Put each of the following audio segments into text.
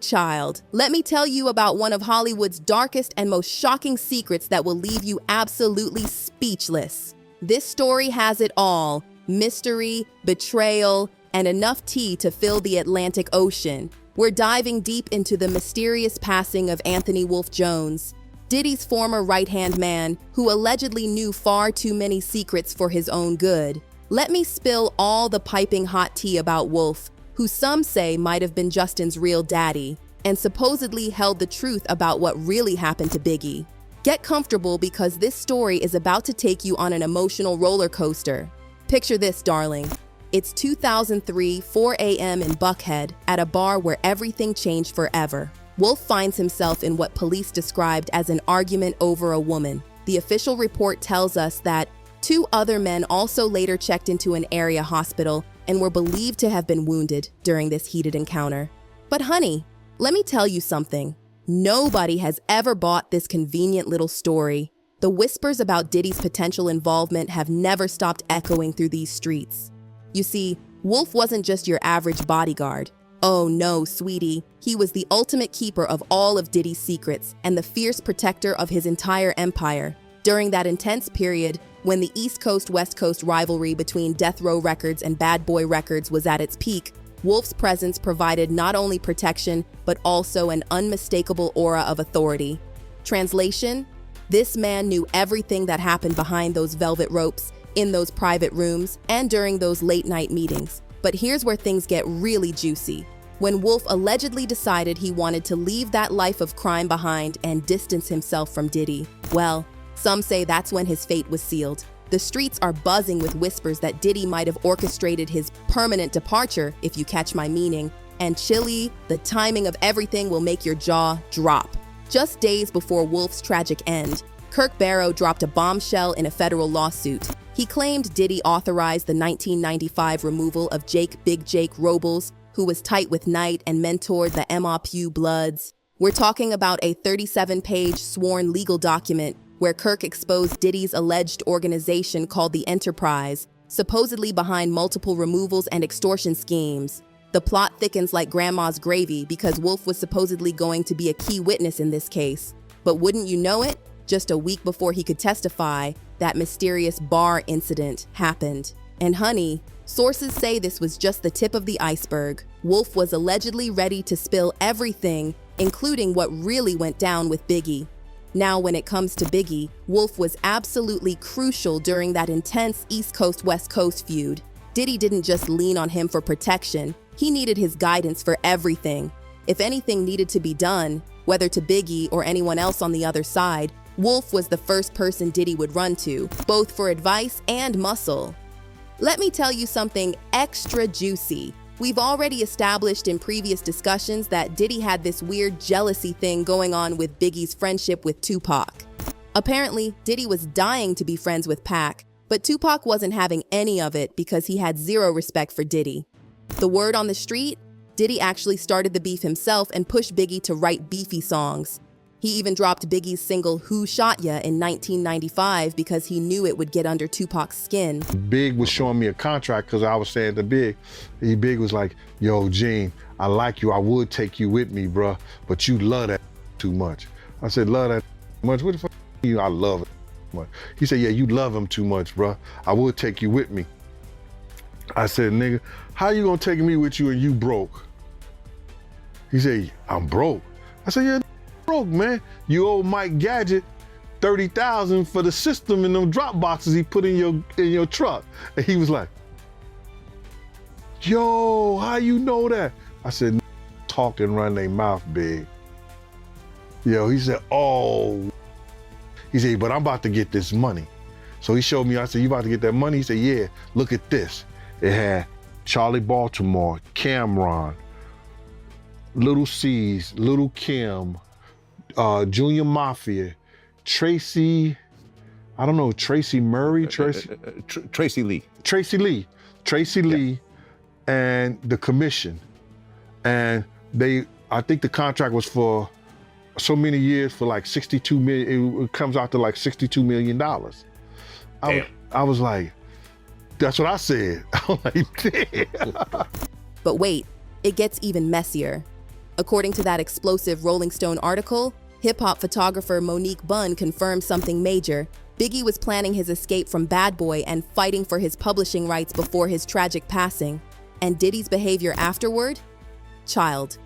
child, let me tell you about one of Hollywood's darkest and most shocking secrets that will leave you absolutely speechless. This story has it all: mystery, betrayal, and enough tea to fill the Atlantic Ocean. We're diving deep into the mysterious passing of Anthony Wolf Jones, Diddy's former right-hand man, who allegedly knew far too many secrets for his own good. Let me spill all the piping hot tea about Wolf, who some say might have been Justin's real daddy, and supposedly held the truth about what really happened to Biggie. Get comfortable, because this story is about to take you on an emotional roller coaster. Picture this, darling. It's 2003, 4 a.m. in Buckhead, at a bar where everything changed forever. Wolf finds himself in what police described as an argument over a woman. The official report tells us that 2 other men also later checked into an area hospital and were believed to have been wounded during this heated encounter. But honey, let me tell you something. Nobody has ever bought this convenient little story. The whispers about Diddy's potential involvement have never stopped echoing through these streets. You see, Wolf wasn't just your average bodyguard. Oh no, sweetie. He was the ultimate keeper of all of Diddy's secrets and the fierce protector of his entire empire. During that intense period, when the East Coast-West Coast rivalry between Death Row Records and Bad Boy Records was at its peak, Wolf's presence provided not only protection, but also an unmistakable aura of authority. Translation: this man knew everything that happened behind those velvet ropes, in those private rooms, and during those late-night meetings. But here's where things get really juicy. When Wolf allegedly decided he wanted to leave that life of crime behind and distance himself from Diddy, well, some say that's when his fate was sealed. The streets are buzzing with whispers that Diddy might have orchestrated his permanent departure, if you catch my meaning. And Chile, the timing of everything will make your jaw drop. Just days before Wolf's tragic end, Kirk Barrow dropped a bombshell in a federal lawsuit. He claimed Diddy authorized the 1995 removal of Big Jake Robles, who was tight with Knight and mentored the MRPU Bloods. We're talking about a 37-page sworn legal document where Kirk exposed Diddy's alleged organization called the Enterprise, supposedly behind multiple removals and extortion schemes. The plot thickens like grandma's gravy because Wolf was supposedly going to be a key witness in this case. But wouldn't you know it, just a week before he could testify, that mysterious bar incident happened. And honey, sources say this was just the tip of the iceberg. Wolf was allegedly ready to spill everything, including what really went down with Biggie. Now, when it comes to Biggie, Wolf was absolutely crucial during that intense East Coast-West Coast feud. Diddy didn't just lean on him for protection, he needed his guidance for everything. If anything needed to be done, whether to Biggie or anyone else on the other side, Wolf was the first person Diddy would run to, both for advice and muscle. Let me tell you something extra juicy. We've already established in previous discussions that Diddy had this weird jealousy thing going on with Biggie's friendship with Tupac. Apparently, Diddy was dying to be friends with Pac, but Tupac wasn't having any of it because he had zero respect for Diddy. The word on the street? Diddy actually started the beef himself and pushed Biggie to write beefy songs. He even dropped Biggie's single Who Shot Ya in 1995 because he knew it would get under Tupac's skin. Big was showing me a contract because I was saying to Big, Big was like, yo, Gene, I like you, I would take you with me, bruh, but you love that too much. I said, love that much? What the fuck you? I love it much. He said, yeah, you love him too much, bruh. I would take you with me. I said, nigga, how you gonna take me with you and you broke? He said, I'm broke. I said, yeah, broke, man. You owe Mike Gadget $30,000 for the system and them drop boxes he put in your truck. And he was like, yo, how you know that? I said, talk and run their mouth, Big. Yo, he said, oh. He said, but I'm about to get this money. So he showed me, I said, you about to get that money? He said, yeah, look at this. It had Charlie Baltimore, Cameron, Little C's, Little Kim, Junior Mafia, Tracy, I don't know, Tracy Murray? Tracy Lee. Tracy Lee, and the commission. And I think the contract was for so many years for like 62 million, it comes out to like $62 million. I was like, that's what I said. I'm like, damn. But wait, it gets even messier. According to that explosive Rolling Stone article, hip-hop photographer Monique Bunn confirmed something major. Biggie was planning his escape from Bad Boy and fighting for his publishing rights before his tragic passing. And Diddy's behavior afterward? Child.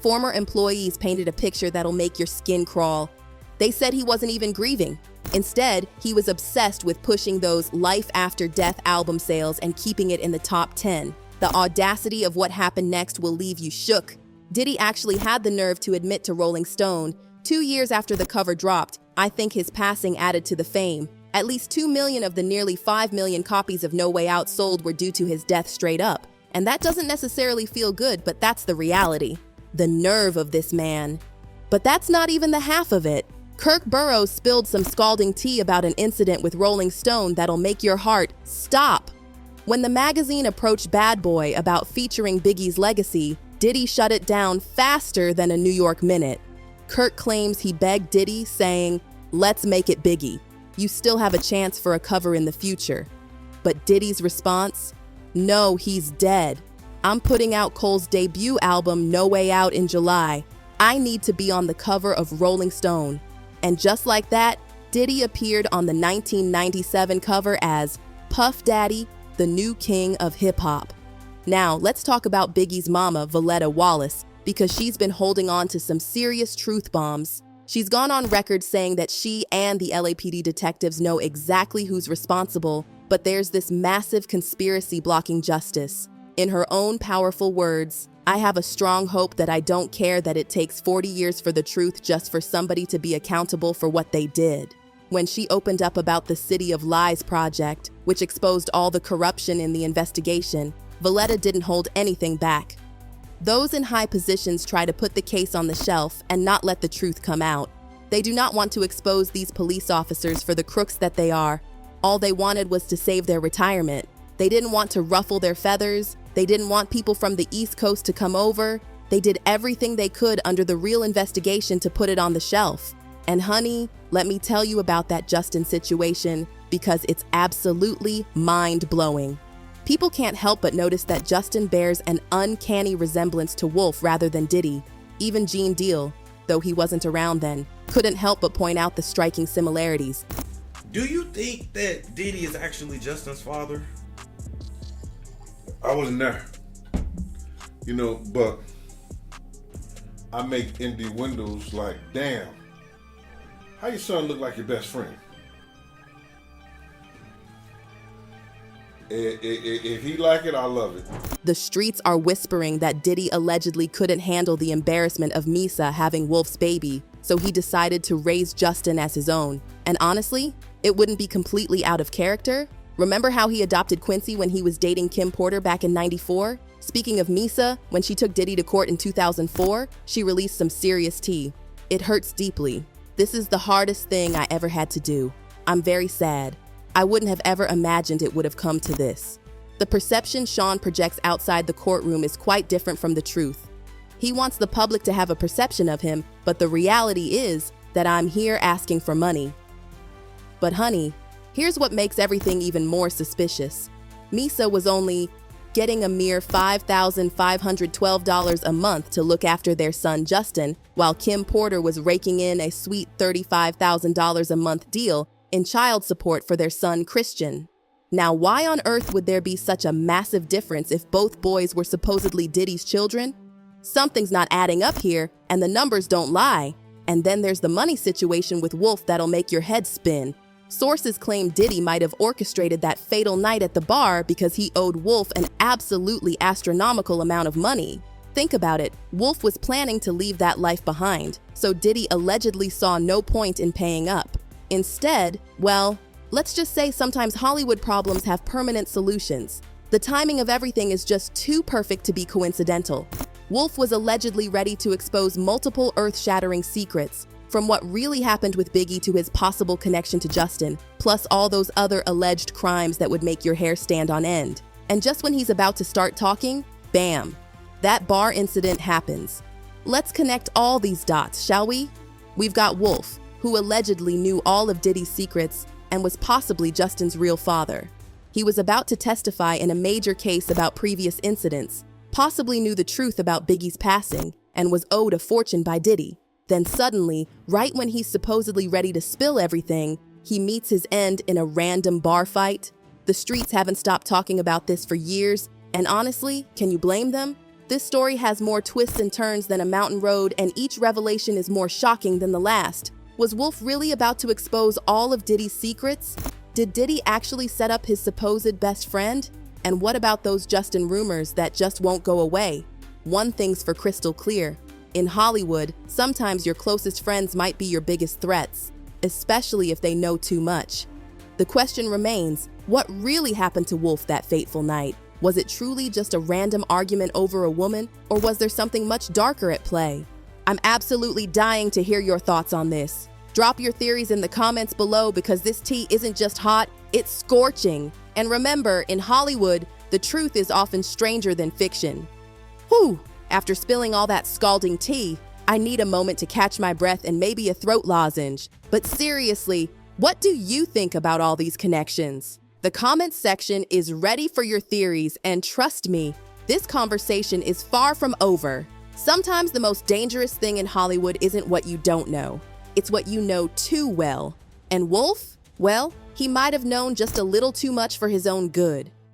Former employees painted a picture that'll make your skin crawl. They said he wasn't even grieving. Instead, he was obsessed with pushing those Life After Death album sales and keeping it in the top 10. The audacity of what happened next will leave you shook. Diddy actually had the nerve to admit to Rolling Stone, 2 years after the cover dropped, "I think his passing added to the fame. At least 2 million of the nearly 5 million copies of No Way Out sold were due to his death straight up. And that doesn't necessarily feel good, but that's the reality." The nerve of this man. But that's not even the half of it. Kirk Burrows spilled some scalding tea about an incident with Rolling Stone that'll make your heart stop. When the magazine approached Bad Boy about featuring Biggie's legacy, Diddy shut it down faster than a New York Minute. Kirk claims he begged Diddy, saying, "Let's make it Biggie. You still have a chance for a cover in the future." But Diddy's response? "No, he's dead. I'm putting out Cole's debut album, No Way Out, in July. I need to be on the cover of Rolling Stone." And just like that, Diddy appeared on the 1997 cover as Puff Daddy, the new king of hip-hop. Now, let's talk about Biggie's mama, Voletta Wallace, because she's been holding on to some serious truth bombs. She's gone on record saying that she and the LAPD detectives know exactly who's responsible, but there's this massive conspiracy blocking justice. In her own powerful words, "I have a strong hope that I don't care that it takes 40 years for the truth just for somebody to be accountable for what they did." When she opened up about the City of Lies project, which exposed all the corruption in the investigation, Voletta didn't hold anything back. Those in high positions try to put the case on the shelf and not let the truth come out. They do not want to expose these police officers for the crooks that they are. All they wanted was to save their retirement. They didn't want to ruffle their feathers. They didn't want people from the East Coast to come over. They did everything they could under the real investigation to put it on the shelf. And honey, let me tell you about that Justin situation, because it's absolutely mind-blowing. People can't help but notice that Justin bears an uncanny resemblance to Wolf rather than Diddy. Even Gene Deal, though he wasn't around then, couldn't help but point out the striking similarities. Do you think that Diddy is actually Justin's father? I wasn't there, but I make indie windows like, damn, how your son look like your best friend? If he like it, I love it. The streets are whispering that Diddy allegedly couldn't handle the embarrassment of Misa having Wolf's baby, so he decided to raise Justin as his own. And honestly, it wouldn't be completely out of character. Remember how he adopted Quincy when he was dating Kim Porter back in '94? Speaking of Misa, when she took Diddy to court in 2004, she released some serious tea. It hurts deeply. "This is the hardest thing I ever had to do. I'm very sad. I wouldn't have ever imagined it would have come to this." The perception Sean projects outside the courtroom is quite different from the truth. He wants the public to have a perception of him, but the reality is that I'm here asking for money. But honey, here's what makes everything even more suspicious. Misa was only getting a mere $5,512 a month to look after their son Justin, while Kim Porter was raking in a sweet $35,000 a month deal in child support for their son Christian. Now, why on earth would there be such a massive difference if both boys were supposedly Diddy's children? Something's not adding up here, and the numbers don't lie. And then there's the money situation with Wolf that'll make your head spin. Sources claim Diddy might have orchestrated that fatal night at the bar because he owed Wolf an absolutely astronomical amount of money. Think about it, Wolf was planning to leave that life behind, so Diddy allegedly saw no point in paying up. Instead, well, let's just say sometimes Hollywood problems have permanent solutions. The timing of everything is just too perfect to be coincidental. Wolf was allegedly ready to expose multiple earth-shattering secrets, from what really happened with Biggie to his possible connection to Justin, plus all those other alleged crimes that would make your hair stand on end. And just when he's about to start talking, bam, that bar incident happens. Let's connect all these dots, shall we? We've got Wolf, who allegedly knew all of Diddy's secrets and was possibly Justin's real father. He was about to testify in a major case about previous incidents, possibly knew the truth about Biggie's passing, and was owed a fortune by Diddy. Then suddenly, right when he's supposedly ready to spill everything, he meets his end in a random bar fight. The streets haven't stopped talking about this for years, and honestly, can you blame them? This story has more twists and turns than a mountain road, and each revelation is more shocking than the last. Was Wolf really about to expose all of Diddy's secrets? Did Diddy actually set up his supposed best friend? And what about those Justin rumors that just won't go away? One thing's for crystal clear. In Hollywood, sometimes your closest friends might be your biggest threats, especially if they know too much. The question remains, what really happened to Wolf that fateful night? Was it truly just a random argument over a woman, or was there something much darker at play? I'm absolutely dying to hear your thoughts on this. Drop your theories in the comments below because this tea isn't just hot, it's scorching. And remember, in Hollywood, the truth is often stranger than fiction. Whew! After spilling all that scalding tea, I need a moment to catch my breath and maybe a throat lozenge. But seriously, what do you think about all these connections? The comments section is ready for your theories, and trust me, this conversation is far from over. Sometimes the most dangerous thing in Hollywood isn't what you don't know. It's what you know too well. And Wolf? Well, he might have known just a little too much for his own good.